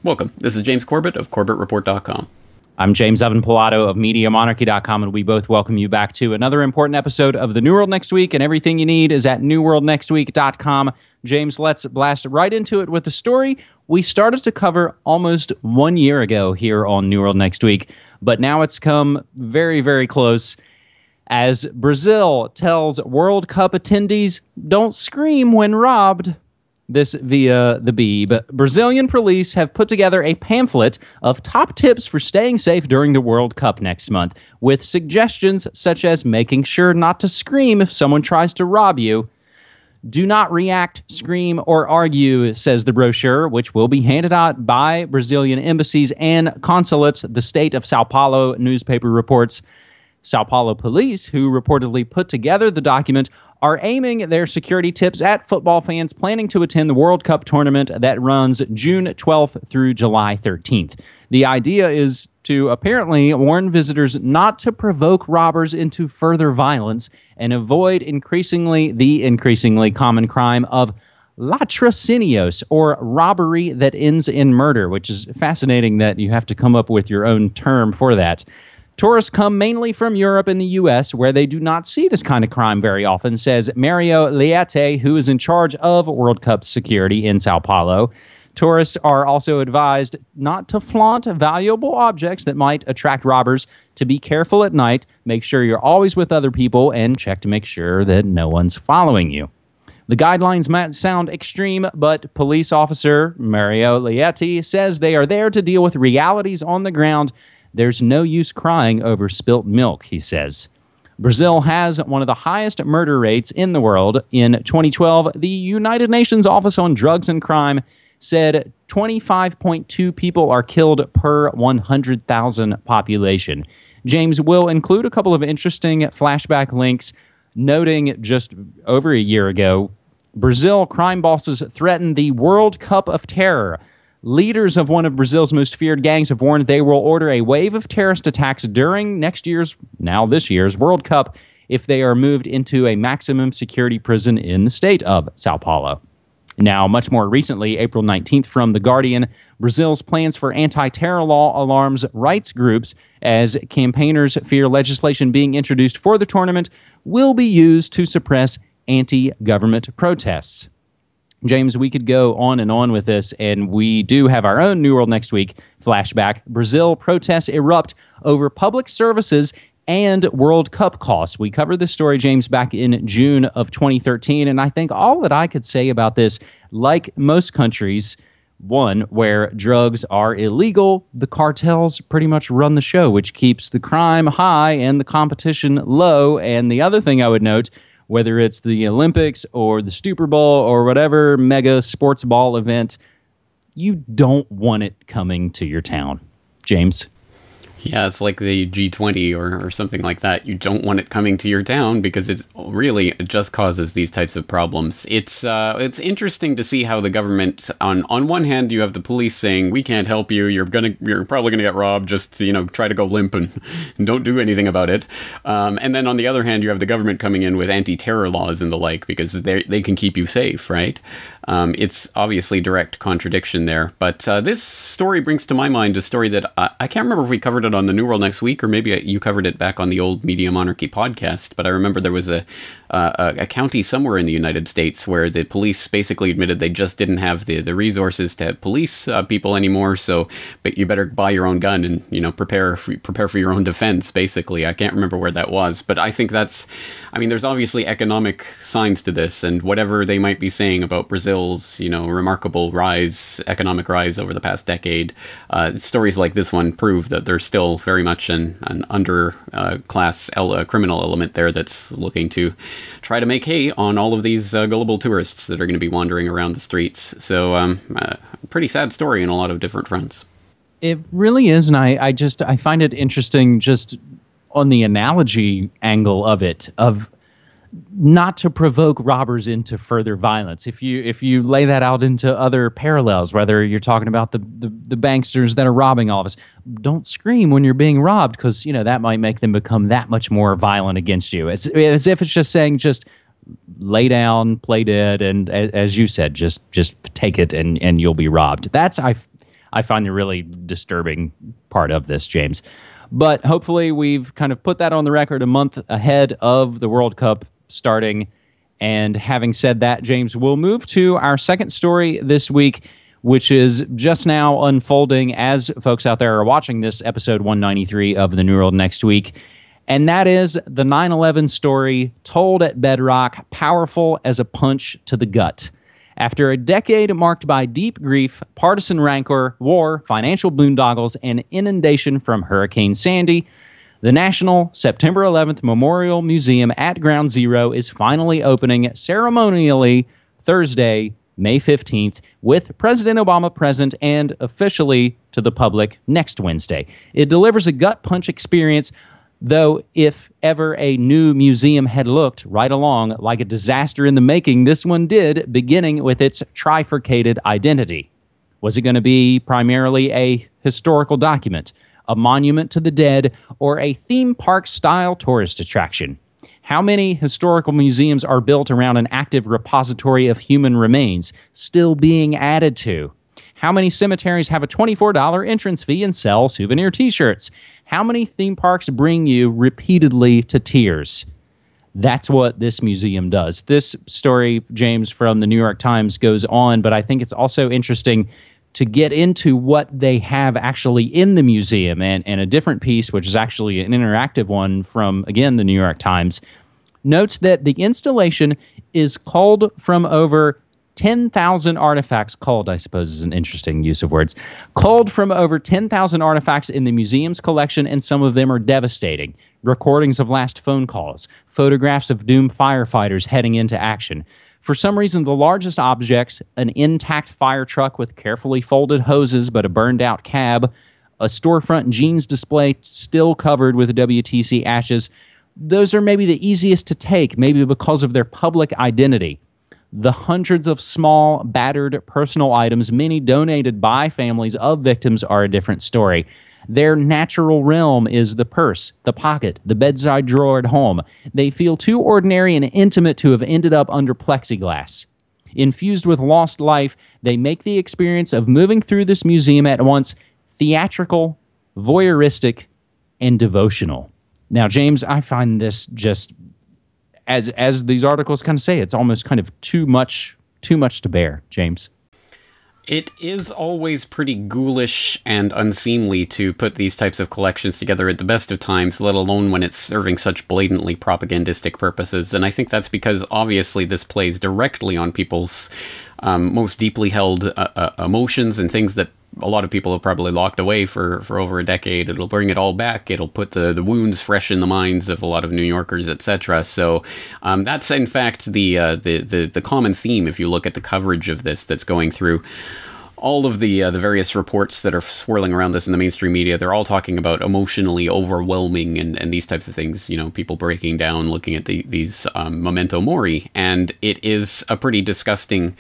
Welcome. This is James Corbett of CorbettReport.com. I'm James Evan Pilato of MediaMonarchy.com, and we both welcome you back to another important episode of The New World Next Week, and everything you need is at NewWorldNextWeek.com. James, let's blast right into it with the story we started to cover almost 1 year ago here on New World Next Week, but now it's come very, very close as Brazil tells World Cup attendees, don't scream when robbed. This via the Beeb. Brazilian police have put together a pamphlet of top tips for staying safe during the World Cup next month, with suggestions such as making sure not to scream if someone tries to rob you. Do not react, scream, or argue, says the brochure, which will be handed out by Brazilian embassies and consulates. The state of Sao Paulo newspaper reports. Sao Paulo police, who reportedly put together the document, are aiming their security tips at football fans planning to attend the World Cup tournament that runs June 12th through July 13th. The idea is to apparently warn visitors not to provoke robbers into further violence and avoid the increasingly common crime of latrocinios, or robbery that ends in murder, which is fascinating that you have to come up with your own term for that. Tourists come mainly from Europe and the U.S., where they do not see this kind of crime very often, says Mario Leite, who is in charge of World Cup security in Sao Paulo. Tourists are also advised not to flaunt valuable objects that might attract robbers, to be careful at night, make sure you're always with other people, and check to make sure that no one's following you. The guidelines might sound extreme, but police officer Mario Leite says they are there to deal with realities on the ground. There's no use crying over spilt milk, he says. Brazil has one of the highest murder rates in the world. In 2012, the United Nations Office on Drugs and Crime said 25.2 people are killed per 100,000 population. James will include a couple of interesting flashback links, noting just over a year ago, Brazil crime bosses threatened the World Cup of Terror. Leaders of one of Brazil's most feared gangs have warned they will order a wave of terrorist attacks during this year's World Cup if they are moved into a maximum security prison in the state of Sao Paulo. Now, much more recently, April 19th, from The Guardian, Brazil's plans for anti-terror law alarms rights groups as campaigners fear legislation being introduced for the tournament will be used to suppress anti-government protests. James, we could go on and on with this, and we do have our own New World Next Week flashback. Brazil protests erupt over public services and World Cup costs. We covered this story, James, back in June of 2013, and I think all that I could say about this, like most countries, one, where drugs are illegal, the cartels pretty much run the show, which keeps the crime high and the competition low. And the other thing I would note, whether it's the Olympics or the Super Bowl or whatever mega sports ball event, you don't want it coming to your town. James? Yeah, it's like the G20 or something like that. You don't want it coming to your town because it just causes these types of problems. It's interesting to see how the government, on one hand, you have the police saying, we can't help you, you're probably gonna get robbed, just, try to go limp and don't do anything about it. And then on the other hand, you have the government coming in with anti-terror laws and the like, because they can keep you safe, right? It's obviously direct contradiction there. But this story brings to my mind a story that I can't remember if we covered it on the New World Next Week, or maybe you covered it back on the old Media Monarchy podcast, but I remember there was a county somewhere in the United States where the police basically admitted they just didn't have the resources to police people anymore, but you better buy your own gun and, prepare for your own defense, basically. I can't remember where that was, but I think there's obviously economic signs to this, and whatever they might be saying about Brazil's, remarkable economic rise over the past decade, stories like this one prove that there's still very much an underclass criminal element there that's looking to try to make hay on all of these gullible tourists that are going to be wandering around the streets. So pretty sad story in a lot of different fronts. It really is, and I find it interesting just on the analogy angle of it, of not to provoke robbers into further violence. If you lay that out into other parallels, whether you're talking about the banksters that are robbing all of us, don't scream when you're being robbed, because that might make them become that much more violent against you. As if it's just saying, just lay down, play dead, and as you said, just take it and you'll be robbed. I find the really disturbing part of this, James. But hopefully we've kind of put that on the record a month ahead of the World Cup starting. And having said that, James, we'll move to our second story this week, which is just now unfolding as folks out there are watching this episode 193 of The New World Next Week. And that is the 9/11 story told at Bedrock, powerful as a punch to the gut. After a decade marked by deep grief, partisan rancor, war, financial boondoggles, and inundation from Hurricane Sandy, the National September 11th Memorial Museum at Ground Zero is finally opening ceremonially Thursday, May 15th, with President Obama present and officially to the public next Wednesday. It delivers a gut punch experience, though if ever a new museum had looked right along like a disaster in the making, this one did, beginning with its trifurcated identity. Was it going to be primarily a historical document, a monument to the dead, or a theme park-style tourist attraction? How many historical museums are built around an active repository of human remains still being added to? How many cemeteries have a $24 entrance fee and sell souvenir t-shirts? How many theme parks bring you repeatedly to tears? That's what this museum does. This story, James, from the New York Times goes on, but I think it's also interesting to get into what they have actually in the museum. And a different piece, which is actually an interactive one from, again, the New York Times, notes that the installation is culled from over 10,000 artifacts. Culled, I suppose, is an interesting use of words. Culled from over 10,000 artifacts in the museum's collection, and some of them are devastating. Recordings of last phone calls, photographs of doomed firefighters heading into action. For some reason, the largest objects, an intact fire truck with carefully folded hoses but a burned-out cab, a storefront jeans display still covered with WTC ashes, those are maybe the easiest to take, maybe because of their public identity. The hundreds of small, battered personal items, many donated by families of victims, are a different story. Their natural realm is the purse, the pocket, the bedside drawer at home. They feel too ordinary and intimate to have ended up under plexiglass. Infused with lost life, they make the experience of moving through this museum at once theatrical, voyeuristic, and devotional. Now, James, I find this just, as these articles kind of say, it's almost kind of too much to bear, James. It is always pretty ghoulish and unseemly to put these types of collections together at the best of times, let alone when it's serving such blatantly propagandistic purposes. And I think that's because, obviously, this plays directly on people's most deeply held emotions and things that a lot of people have probably locked away for over a decade. It'll bring it all back. It'll put the wounds fresh in the minds of a lot of New Yorkers, etc. So that's in fact the common theme if you look at the coverage of this that's going through all of the various reports that are swirling around this in the mainstream media. They're all talking about emotionally overwhelming and these types of things. You know, people breaking down, looking at these memento mori, and it is a pretty disgusting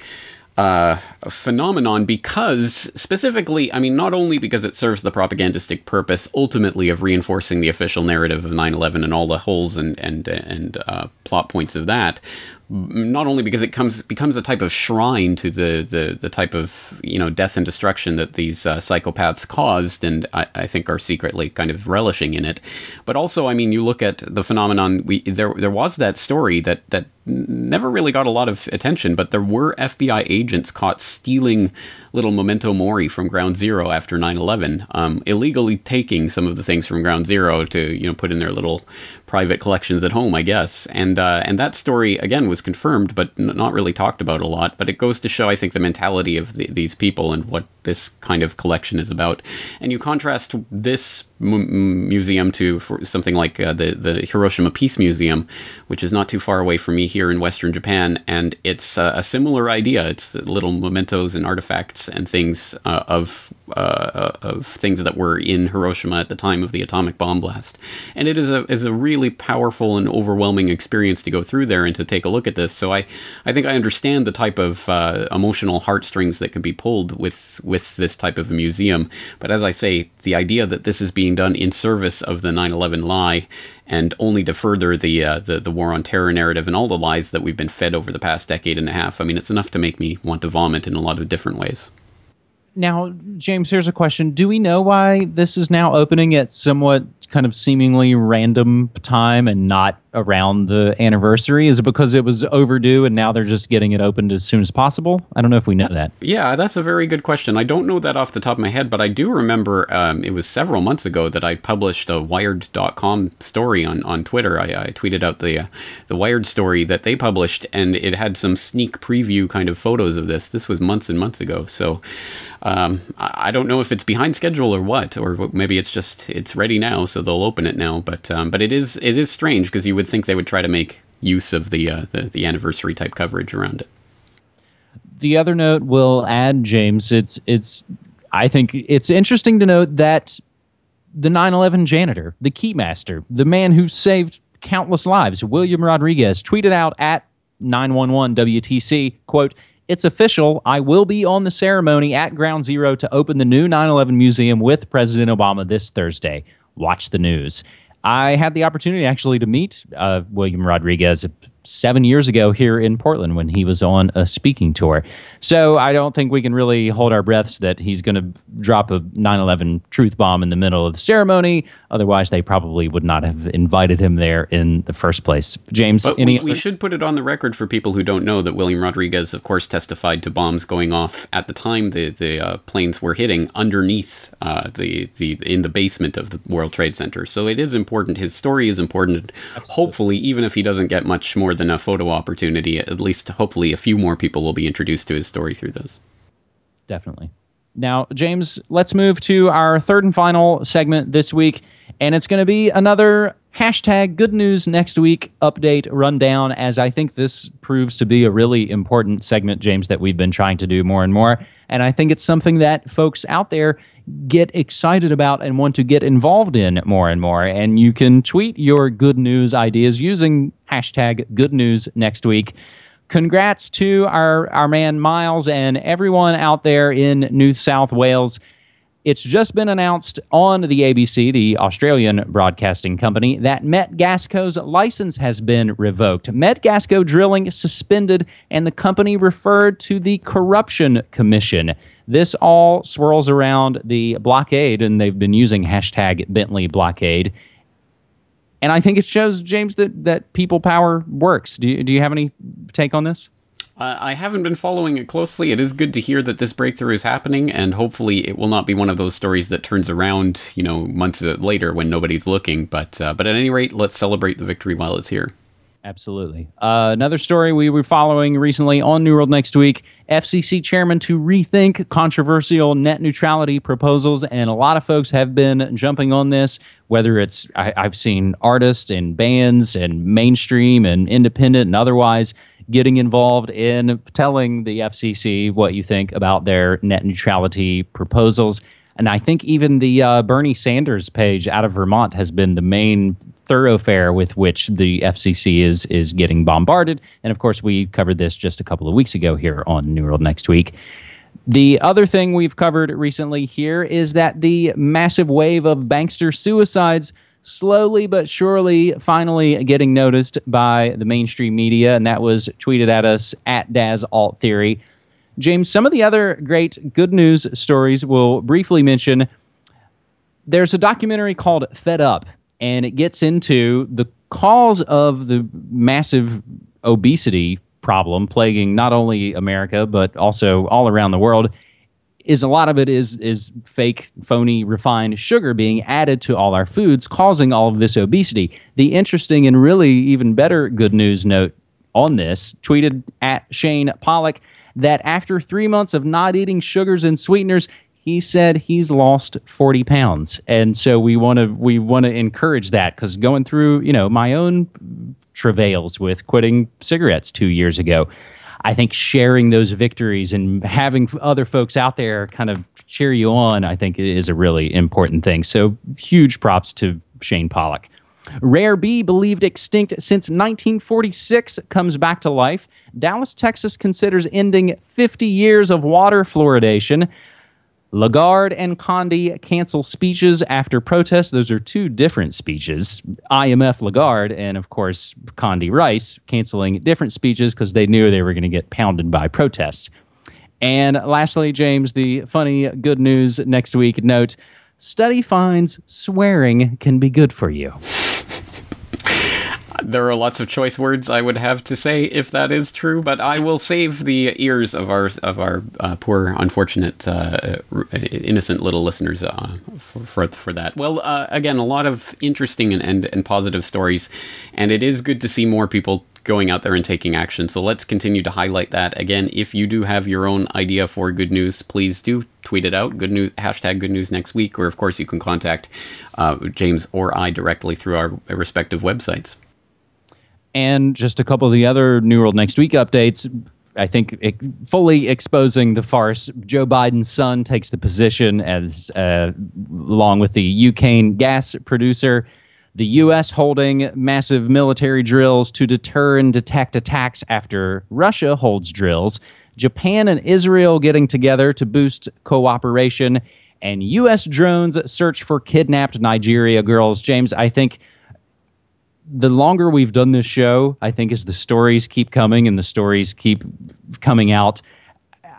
phenomenon because, specifically, I mean, not only because it serves the propagandistic purpose ultimately of reinforcing the official narrative of 9/11 and all the holes and plot points of that, not only because it becomes a type of shrine to the type of, you know, death and destruction that these psychopaths caused, and I think are secretly kind of relishing in it, but also, I mean, you look at the phenomenon. There was that story that never really got a lot of attention, but there were FBI agents caught stealing little memento mori from Ground Zero after 9/11, illegally taking some of the things from Ground Zero to, you know, put in their little private collections at home, I guess. And that story, again, was confirmed, but not really talked about a lot. But it goes to show, I think, the mentality of these people and what this kind of collection is about. And you contrast this museum to something like the Hiroshima Peace Museum, which is not too far away from me here in Western Japan, and it's a similar idea. It's little mementos and artifacts and things of things that were in Hiroshima at the time of the atomic bomb blast. And it is a really powerful and overwhelming experience to go through there and to take a look at this. So I think I understand the type of emotional heartstrings that can be pulled with this type of a museum. But as I say, the idea that this is being done in service of the 9/11 lie and only to further the war on terror narrative and all the lies that we've been fed over the past decade and a half, I mean, it's enough to make me want to vomit in a lot of different ways. Now, James, here's a question. Do we know why this is now opening at somewhat kind of seemingly random time and not around the anniversary? Is it because it was overdue and now they're just getting it opened as soon as possible? I don't know if we know that. Yeah, that's a very good question. I don't know that off the top of my head, but I do remember it was several months ago that I published a Wired.com story on Twitter. I tweeted out the Wired story that they published, and it had some sneak preview kind of photos of this. This was months and months ago, so I don't know if it's behind schedule or what, or maybe it's ready now, so they'll open it now. But it is strange, because you would think they would try to make use of the anniversary type coverage around it. The other note we'll add, James, I think it's interesting to note that the 9/11 janitor, the keymaster, the man who saved countless lives, William Rodriguez, tweeted out at 911 WTC, quote, "It's official. I will be on the ceremony at Ground Zero to open the new 9/11 museum with President Obama this Thursday. Watch the news." I had the opportunity actually to meet William Rodriguez 7 years ago here in Portland when he was on a speaking tour. So I don't think we can really hold our breaths that he's going to drop a 9/11 truth bomb in the middle of the ceremony. Otherwise, they probably would not have invited him there in the first place. James, but we should put it on the record for people who don't know that William Rodriguez, of course, testified to bombs going off at the time the planes were hitting underneath in the basement of the World Trade Center. So it is important. His story is important. Absolutely. Hopefully, even if he doesn't get much more than a photo opportunity, at least hopefully a few more people will be introduced to his story through this. Definitely. Now, James, let's move to our third and final segment this week, and it's going to be another hashtag Good News Next Week update rundown, as I think this proves to be a really important segment, James, that we've been trying to do more and more. And I think it's something that folks out there get excited about and want to get involved in more and more. And you can tweet your good news ideas using hashtag Good News Next Week. Congrats to our man Miles and everyone out there in New South Wales. It's just been announced on the ABC, the Australian broadcasting company, that Metgasco's license has been revoked. Metgasco drilling suspended, and the company referred to the Corruption Commission. This all swirls around the blockade, and they've been using hashtag Bentley blockade. And I think it shows, James, that people power works. Do you have any take on this? I haven't been following it closely. It is good to hear that this breakthrough is happening, and hopefully it will not be one of those stories that turns around, months later when nobody's looking. But at any rate, let's celebrate the victory while it's here. Absolutely. Another story we were following recently on New World Next Week, FCC chairman to rethink controversial net neutrality proposals, and a lot of folks have been jumping on this, whether it's, I've seen artists and bands and mainstream and independent and otherwise getting involved in telling the FCC what you think about their net neutrality proposals. And I think even the Bernie Sanders page out of Vermont has been the main thoroughfare with which the FCC is getting bombarded. And of course, we covered this just a couple of weeks ago here on New World Next Week. The other thing we've covered recently here is that the massive wave of bankster suicides slowly but surely finally getting noticed by the mainstream media, and that was tweeted at us at Daz Alt Theory. James, some of the other great good news stories we'll briefly mention. There's a documentary called Fed Up, and it gets into the cause of the massive obesity problem plaguing not only America, but also all around the world. A lot of it is fake, phony, refined sugar being added to all our foods, causing all of this obesity. The interesting and really even better good news note on this, tweeted at Shane Pollock, that after 3 months of not eating sugars and sweeteners, he said he's lost 40 pounds. And so we want to encourage that, because going through, my own travails with quitting cigarettes 2 years ago, I think sharing those victories and having other folks out there kind of cheer you on, I think is a really important thing. So huge props to Shane Pollock. Rare bee believed extinct since 1946 comes back to life. Dallas, Texas considers ending 50 years of water fluoridation. Lagarde and Condi cancel speeches after protests. Those are two different speeches. IMF Lagarde and, of course, Condi Rice canceling different speeches because they knew they were going to get pounded by protests. And lastly, James, the funny good news next week note: study finds swearing can be good for you. There are lots of choice words I would have to say if that is true, but I will save the ears of our poor, unfortunate, innocent little listeners for that. Well, again, a lot of interesting and positive stories, and it is good to see more people going out there and taking action. So let's continue to highlight that. Again, if you do have your own idea for good news, please do tweet it out. Good news, hashtag good news next week, or of course you can contact James or I directly through our respective websites. And just a couple of the other New World Next Week updates. I think fully exposing the farce. Joe Biden's son takes the position as, along with the UK gas producer. The U.S. holding massive military drills to deter and detect attacks after Russia holds drills. Japan and Israel getting together to boost cooperation. And U.S. drones search for kidnapped Nigeria girls. James, I think the longer we've done this show, I think as the stories keep coming and the stories keep coming out,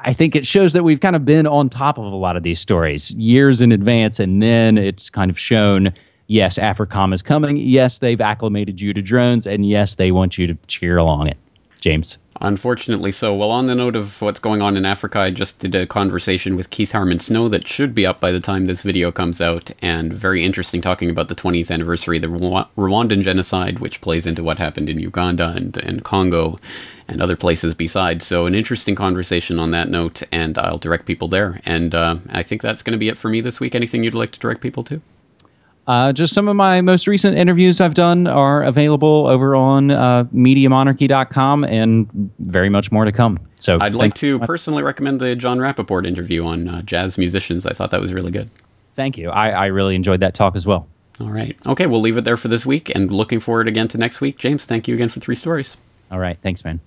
I think it shows that we've kind of been on top of a lot of these stories years in advance, and then it's kind of shown, yes, AFRICOM is coming, yes, they've acclimated you to drones, and yes, they want you to cheer along it. James. Unfortunately so. Well, on the note of what's going on in Africa, I just did a conversation with Keith Harmon Snow that should be up by the time this video comes out, and very interesting, talking about the 20th anniversary of the Rwandan genocide, which plays into what happened in Uganda and Congo and other places besides. So an interesting conversation on that note, and I'll direct people there. And I think that's going to be it for me this week. Anything you'd like to direct people to? Just some of my most recent interviews I've done are available over on MediaMonarchy.com, and very much more to come. So I'd like to personally recommend the John Rappaport interview on jazz musicians. I thought that was really good. Thank you. I really enjoyed that talk as well. All right. Okay, we'll leave it there for this week, and looking forward again to next week. James, thank you again for 3 stories. All right. Thanks, man.